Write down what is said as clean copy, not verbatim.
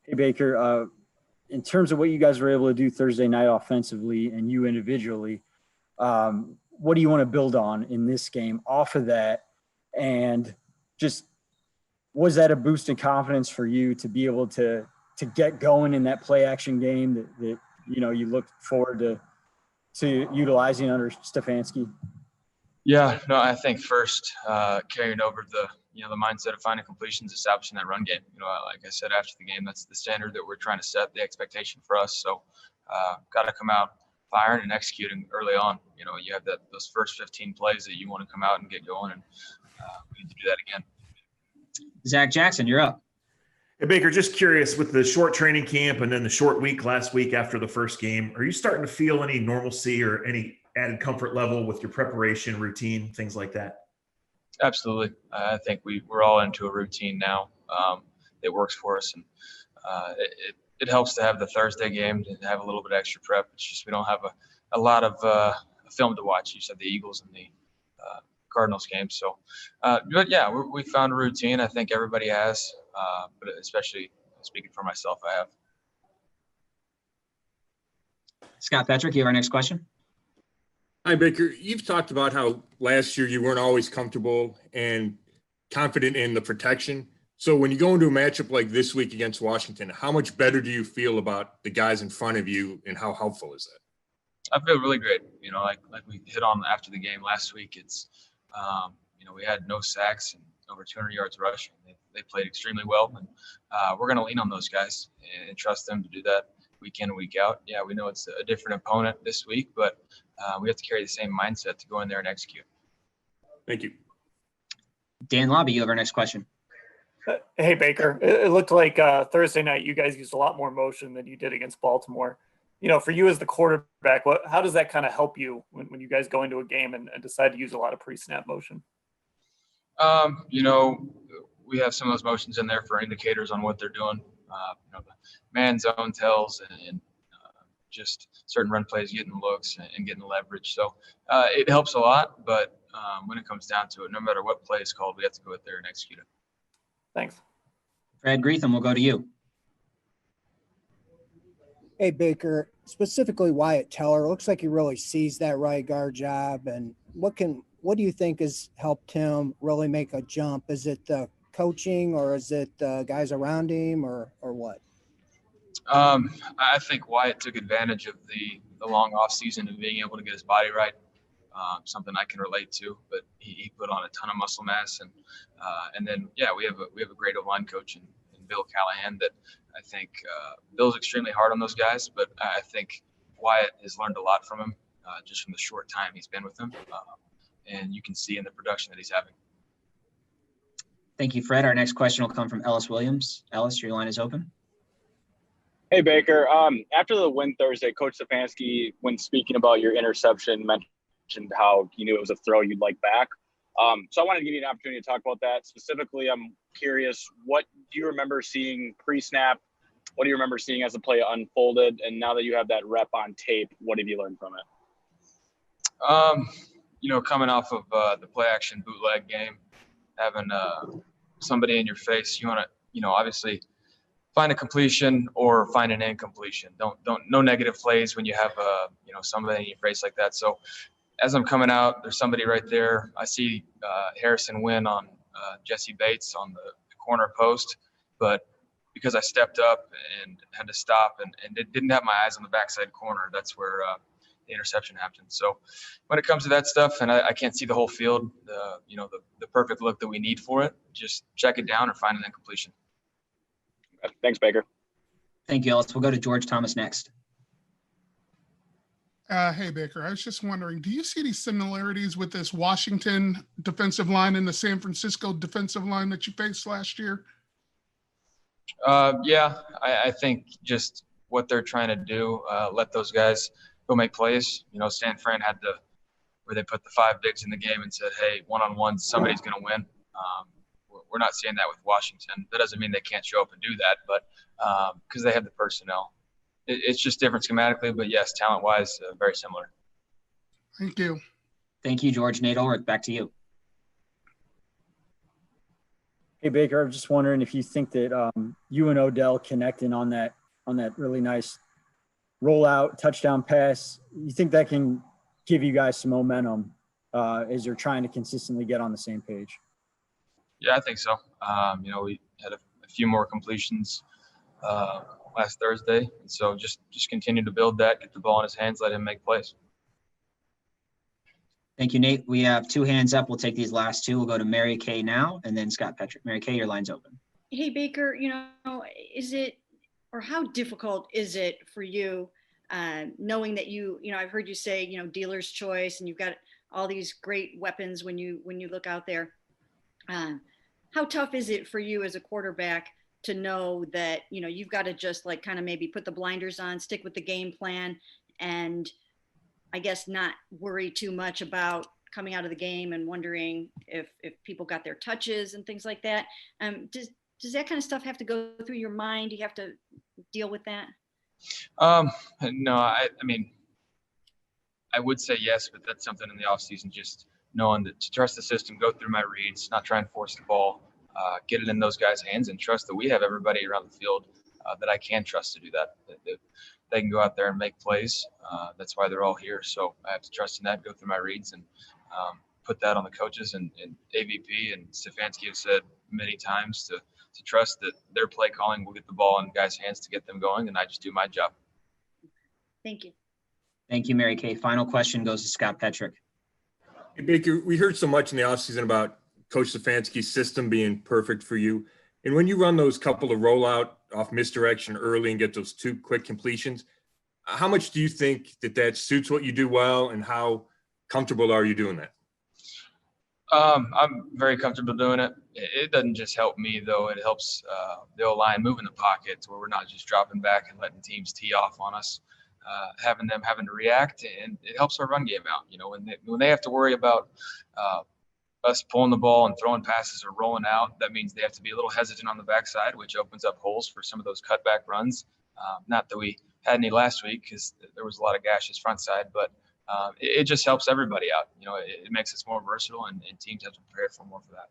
Hey, Baker, in terms of what you guys were able to do Thursday night offensively and you individually, what do you want to build on in this game off of that? And just was that a boost in confidence for you to be able to get going in that play action game that you look forward to utilizing under Stefanski? Yeah, no, I think first carrying over the mindset of finding completions, establishing that run game. Like I said after the game, that's the standard that we're trying to set, the expectation for us. So got to come out firing and executing early on. You have those first 15 plays that you want to come out and get going, and we need to do that again. Zach Jackson, you're up. Hey, Baker, just curious, with the short training camp and then the short week last week after the first game, are you starting to feel any normalcy or any added comfort level with your preparation, routine, things like that? Absolutely. I think we're all into a routine now. It works for us, and it helps to have the Thursday game and have a little bit extra prep. It's just we don't have a lot of film to watch. You said the Eagles and the Cardinals game. So, but yeah, we found a routine. I think everybody has, but especially speaking for myself, I have. Scott Petrick, you have our next question. Hi, Baker. You've talked about how last year you weren't always comfortable and confident in the protection. So when you go into a matchup like this week against Washington, how much better do you feel about the guys in front of you, and how helpful is that? I feel really great. Like we hit on after the game last week, it's, we had no sacks and over 200 yards rushing. They played extremely well, and we're going to lean on those guys and trust them to do that week in and week out. Yeah, we know it's a different opponent this week, but we have to carry the same mindset to go in there and execute. Thank you. Dan Lobby, you have our next question. Hey, Baker. It looked like Thursday night you guys used a lot more motion than you did against Baltimore. For you as the quarterback, how does that kind of help you when you guys go into a game and decide to use a lot of pre-snap motion? We have some of those motions in there for indicators on what they're doing. The man zone tells and just certain run plays, getting looks and getting leverage. So it helps a lot, but when it comes down to it, no matter what play is called, we have to go out there and execute it. Thanks. Fred Greetham, we'll go to you. Hey, Baker, specifically Wyatt Teller, looks like he really sees that right guard job. And what do you think has helped him really make a jump? Is it the coaching, or is it the guys around him, or what? I think Wyatt took advantage of the long off season and being able to get his body right. Something I can relate to, but he put on a ton of muscle mass, and then we have a great O-line coach in Bill Callahan that I think Bill's extremely hard on those guys, but I think Wyatt has learned a lot from him just from the short time he's been with them, and you can see in the production that he's having. Thank you, Fred. Our next question will come from Ellis Williams. Ellis, your line is open. Hey, Baker. After the win Thursday, Coach Stefanski, when speaking about your interception, mentioned how he knew it was a throw you'd like back. So I wanted to give you an opportunity to talk about that. Specifically, I'm curious, what do you remember seeing pre-snap? What do you remember seeing as the play unfolded? And now that you have that rep on tape, what have you learned from it? Coming off of the play action bootleg game, having somebody in your face, you want to, obviously find a completion or find an incompletion. No negative plays when you have somebody in your face like that. So as I'm coming out, there's somebody right there. I see Harrison Wynn on Jesse Bates on the corner post, but because I stepped up and had to stop and didn't have my eyes on the backside corner, that's where the interception happened. So when it comes to that stuff, and I can't see the whole field, the perfect look that we need for it, just check it down or find an incompletion. Thanks, Baker. Thank you, Ellis. We'll go to George Thomas next. Hey, Baker, I was just wondering, do you see any similarities with this Washington defensive line and the San Francisco defensive line that you faced last year? Yeah, I think just what they're trying to do, let those guys go make plays. San Fran had where they put the 5 bigs in the game and said, hey, one-on-one, somebody's going to win. We're not seeing that with Washington. That doesn't mean they can't show up and do that, but because they have the personnel. It's just different schematically, but yes, talent-wise, very similar. Thank you. Thank you, George. Nate Ulrich, back to you. Hey Baker, I'm just wondering if you think that you and Odell connecting on that really nice rollout touchdown pass, you think that can give you guys some momentum as you're trying to consistently get on the same page? Yeah, I think so. We had a few more completions last Thursday, and so just continue to build that, get the ball in his hands, let him make plays. Thank you, Nate. We have 2 hands up. We'll take these last 2. We'll go to Mary Kay now, and then Scott Petrick. Mary Kay, your line's open. Hey, Baker, is it, or how difficult is it for you knowing that I've heard you say, dealer's choice, and you've got all these great weapons when you look out there. How tough is it for you as a quarterback to know that, you've got to just like kind of maybe put the blinders on, stick with the game plan, and I guess not worry too much about coming out of the game and wondering if people got their touches and things like that? Does that kind of stuff have to go through your mind? Do you have to deal with that? No, I mean, I would say yes, but that's something in the offseason, just knowing that to trust the system, go through my reads, not try and force the ball, get it in those guys' hands, and trust that we have everybody around the field that I can trust to do that. That they can go out there and make plays. That's why they're all here. So I have to trust in that, go through my reads, and put that on the coaches. And AVP and Stefanski have said many times to trust that their play calling will get the ball in guys' hands to get them going, and I just do my job. Thank you. Thank you, Mary Kay. Final question goes to Scott Petrick. Hey, Baker, we heard so much in the offseason about Coach Stefanski's system being perfect for you. And when you run those couple of rollout off misdirection early and get those 2 quick completions, how much do you think that suits what you do well, and how comfortable are you doing that? I'm very comfortable doing it. It doesn't just help me, though. It helps the O-line move in the pocket to where we're not just dropping back and letting teams tee off on us, having to react, and it helps our run game out. When they have to worry about us pulling the ball and throwing passes or rolling out, that means they have to be a little hesitant on the backside, which opens up holes for some of those cutback runs. Not that we had any last week because there was a lot of gashes front side, but it just helps everybody out. It makes us more versatile, and teams have to prepare for more for that.